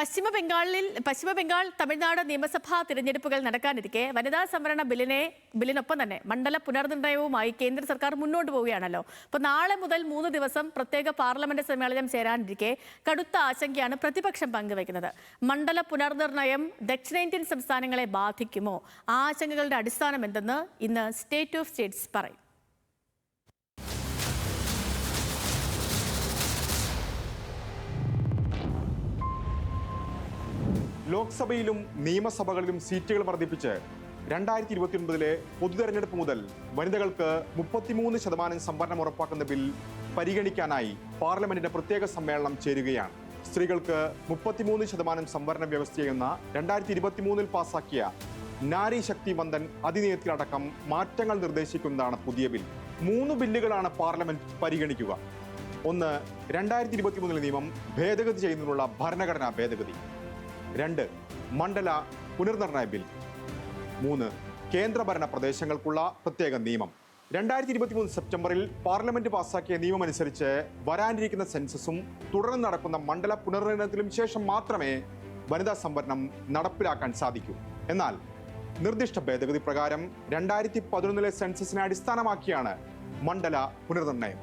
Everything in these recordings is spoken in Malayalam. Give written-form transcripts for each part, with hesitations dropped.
പശ്ചിമ ബംഗാൾ തമിഴ്നാട് നിയമസഭാ തിരഞ്ഞെടുപ്പുകൾ നടക്കാനിരിക്കെ വനിതാ സംവരണ ബില്ലിനൊപ്പം തന്നെ മണ്ഡല പുനർനിർണയവുമായി കേന്ദ്ര സർക്കാർ മുന്നോട്ട് പോവുകയാണല്ലോ. അപ്പോൾ നാളെ മുതൽ 3 ദിവസം പ്രത്യേക പാർലമെന്റ് സമ്മേളനം ചേരാനിരിക്കെ കടുത്ത ആശങ്കയാണ് പ്രതിപക്ഷം പങ്കുവയ്ക്കുന്നത്. മണ്ഡല പുനർനിർണയം ദക്ഷിണേന്ത്യൻ സംസ്ഥാനങ്ങളെ ബാധിക്കുമോ? ആശങ്കകളുടെ അടിസ്ഥാനം എന്തെന്ന് ഇന്ന് സ്റ്റേറ്റ് ഓഫ് സ്റ്റേറ്റ്സ് പറയും. ലോക്സഭയിലും നിയമസഭകളിലും സീറ്റുകൾ വർദ്ധിപ്പിച്ച് 2029 പൊതുതെരഞ്ഞെടുപ്പ് മുതൽ വനിതകൾക്ക് 33% സംവരണം ഉറപ്പാക്കുന്ന ബിൽ പരിഗണിക്കാനായി പാർലമെന്റിന്റെ പ്രത്യേക സമ്മേളനം ചേരുകയാണ്. സ്ത്രീകൾക്ക് 33% സംവരണം വ്യവസ്ഥ ചെയ്യുന്ന 2023 പാസാക്കിയ നാരി ശക്തി വന്ദൻ അധിനിയമത്തിലടക്കം മാറ്റങ്ങൾ നിർദ്ദേശിക്കുന്നതാണ് പുതിയ ബിൽ. 3 ബില്ലുകളാണ് പാർലമെന്റ് പരിഗണിക്കുക. ഒന്ന്, 2023 നിയമം ഭേദഗതി ചെയ്യുന്നതിനുള്ള ഭരണഘടനാ ഭേദഗതി. 2, മണ്ഡല പുനർനിർണയ ബിൽ. 3, കേന്ദ്രഭരണ പ്രദേശങ്ങൾക്കുള്ള പ്രത്യേക നിയമം. 2023 സെപ്റ്റംബറിൽ പാർലമെന്റ് പാസാക്കിയ നിയമമനുസരിച്ച് വരാനിരിക്കുന്ന സെൻസസും തുടർന്ന് നടക്കുന്ന മണ്ഡല പുനർനിർണയത്തിലും ശേഷം മാത്രമേ വനിതാ സംവരണം നടപ്പിലാക്കാൻ സാധിക്കൂ. എന്നാൽ നിർദ്ദിഷ്ട ഭേദഗതി പ്രകാരം 2011 സെൻസസിനെ അടിസ്ഥാനമാക്കിയാണ് മണ്ഡല പുനർനിർണയം.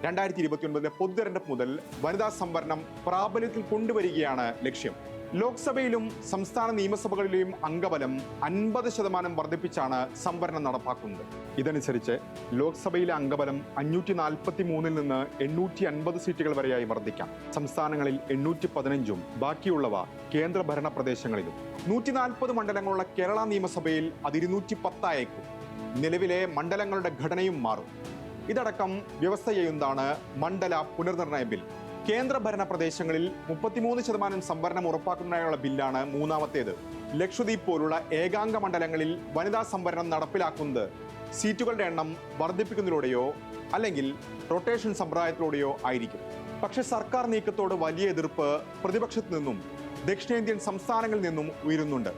2029 പൊതുതെരഞ്ഞെടുപ്പ് മുതൽ വനിതാ സംവരണം പ്രാബല്യത്തിൽ കൊണ്ടുവരികയാണ് ലക്ഷ്യം. ലോക്സഭയിലും സംസ്ഥാന നിയമസഭകളിലെയും അംഗബലം 50% വർദ്ധിപ്പിച്ചാണ് സംവരണം നടപ്പാക്കുന്നത്. ഇതനുസരിച്ച് ലോക്സഭയിലെ അംഗബലം 543 നിന്ന് 850 സീറ്റുകൾ വരെയായി വർദ്ധിക്കാം. സംസ്ഥാനങ്ങളിൽ 815ഉം ബാക്കിയുള്ളവ കേന്ദ്രഭരണ പ്രദേശങ്ങളിലും. 140 മണ്ഡലങ്ങളുള്ള കേരള നിയമസഭയിൽ അത് 210 ആയേക്കും. നിലവിലെ മണ്ഡലങ്ങളുടെ ഘടനയും മാറും. ഇതടക്കം വ്യവസ്ഥ ചെയ്യുന്നതാണ് മണ്ഡല പുനർനിർണയ ബിൽ. കേന്ദ്രഭരണ പ്രദേശങ്ങളിൽ 33% സംവരണം ഉറപ്പാക്കുന്നതിനുള്ള ബില്ലാണ് മൂന്നാമത്തേത്. ലക്ഷദ്വീപ് പോലുള്ള ഏകാംഗ മണ്ഡലങ്ങളിൽ വനിതാ സംവരണം നടപ്പിലാക്കുന്നത് സീറ്റുകളുടെ എണ്ണം വർദ്ധിപ്പിക്കുന്നതിലൂടെയോ അല്ലെങ്കിൽ റൊട്ടേഷൻ സമ്പ്രദായത്തിലൂടെയോ ആയിരിക്കും. പക്ഷേ സർക്കാർ നീക്കത്തോട് വലിയ എതിർപ്പ് പ്രതിപക്ഷത്തു നിന്നും ദക്ഷിണേന്ത്യൻ സംസ്ഥാനങ്ങളിൽ നിന്നും ഉയരുന്നുണ്ട്.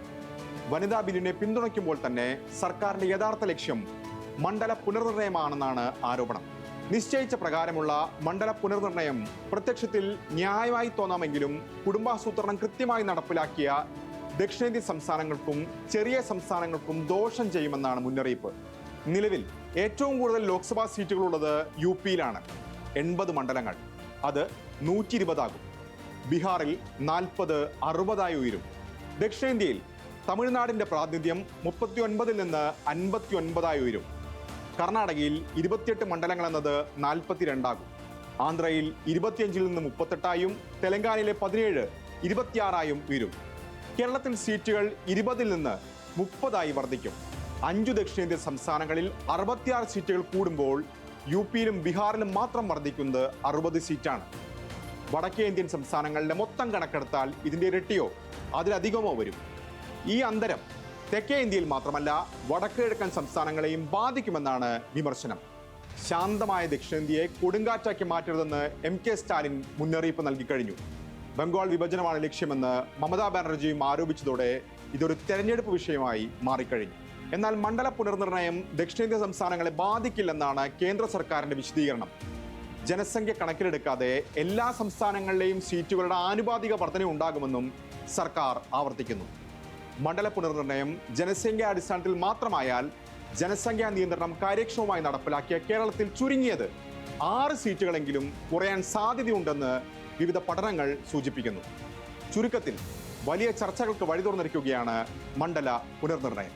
വനിതാ ബില്ലിനെ പിന്തുണയ്ക്കുമ്പോൾ തന്നെ സർക്കാരിന്റെ യഥാർത്ഥ ലക്ഷ്യം മണ്ഡല പുനർനിർണയമാണെന്നാണ് ആരോപണം. നിശ്ചയിച്ച പ്രകാരമുള്ള മണ്ഡല പുനർനിർണയം പ്രത്യക്ഷത്തിൽ ന്യായമായി തോന്നാമെങ്കിലും കുടുംബാസൂത്രണം കൃത്യമായി നടപ്പിലാക്കിയ ദക്ഷിണേന്ത്യൻ സംസ്ഥാനങ്ങൾക്കും ചെറിയ സംസ്ഥാനങ്ങൾക്കും ദോഷം ചെയ്യുമെന്നാണ് മുന്നറിയിപ്പ്. നിലവിൽ ഏറ്റവും കൂടുതൽ ലോക്സഭാ സീറ്റുകളുള്ളത് UP-യിലാണ്, 80 മണ്ഡലങ്ങൾ. അത് 120 ആകും. ബീഹാറിൽ 40, 60 ഉയരും. ദക്ഷിണേന്ത്യയിൽ തമിഴ്നാടിന്റെ പ്രാതിനിധ്യം 39 നിന്ന് 59 ഉയരും. കർണാടകയിൽ 28 മണ്ഡലങ്ങൾ എന്നത് 42 ആകും. ആന്ധ്രയിൽ 25 നിന്ന് 38 തെലങ്കാനയിലെ 17 26 ഉയരും. കേരളത്തിൽ സീറ്റുകൾ 20 നിന്ന് 30 വർദ്ധിക്കും. 5 ദക്ഷിണേന്ത്യൻ സംസ്ഥാനങ്ങളിൽ 66 സീറ്റുകൾ കൂടുമ്പോൾ UP-യിലും ബീഹാറിലും മാത്രം വർദ്ധിക്കുന്നത് 60 സീറ്റാണ്. വടക്കേ ഇന്ത്യൻ സംസ്ഥാനങ്ങളിലെ മൊത്തം കണക്കെടുത്താൽ ഇതിന്റെ ഇരട്ടിയോ അതിലധികമോ വരും. ഈ അന്തരം തെക്കേ ഇന്ത്യയിൽ മാത്രമല്ല വടക്ക് കിഴക്കൻ സംസ്ഥാനങ്ങളെയും ബാധിക്കുമെന്നാണ് വിമർശനം. ശാന്തമായ ദക്ഷിണേന്ത്യയെ കൊടുങ്കാറ്റാക്കി മാറ്റരുതെന്ന് MK സ്റ്റാലിൻ മുന്നറിയിപ്പ് നൽകിക്കഴിഞ്ഞു. ബംഗാൾ വിഭജനമാണ് ലക്ഷ്യമെന്ന് മമതാ ബാനർജിയും ആരോപിച്ചതോടെ ഇതൊരു തെരഞ്ഞെടുപ്പ് വിഷയമായി മാറിക്കഴിഞ്ഞു. എന്നാൽ മണ്ഡല പുനർനിർണയം ദക്ഷിണേന്ത്യ സംസ്ഥാനങ്ങളെ ബാധിക്കില്ലെന്നാണ് കേന്ദ്ര സർക്കാരിന്റെ വിശദീകരണം. ജനസംഖ്യ കണക്കിലെടുക്കാതെ എല്ലാ സംസ്ഥാനങ്ങളിലെയും സീറ്റുകളുടെ ആനുപാതിക വർധന ഉണ്ടാകുമെന്നും സർക്കാർ ആവർത്തിക്കുന്നു. മണ്ഡല പുനർനിർണയം ജനസംഖ്യാ അടിസ്ഥാനത്തിൽ മാത്രമായാൽ ജനസംഖ്യാ നിയന്ത്രണം കാര്യക്ഷമമായി നടപ്പിലാക്കിയ കേരളത്തിൽ ചുരുങ്ങിയത് 6 സീറ്റുകളെങ്കിലും കുറയാൻ സാധ്യതയുണ്ടെന്ന് വിവിധ പഠനങ്ങൾ സൂചിപ്പിക്കുന്നു. ചുരുക്കത്തിൽ വലിയ ചർച്ചകൾക്ക് വഴി തുറന്നിരിക്കുകയാണ് മണ്ഡല പുനർനിർണയം.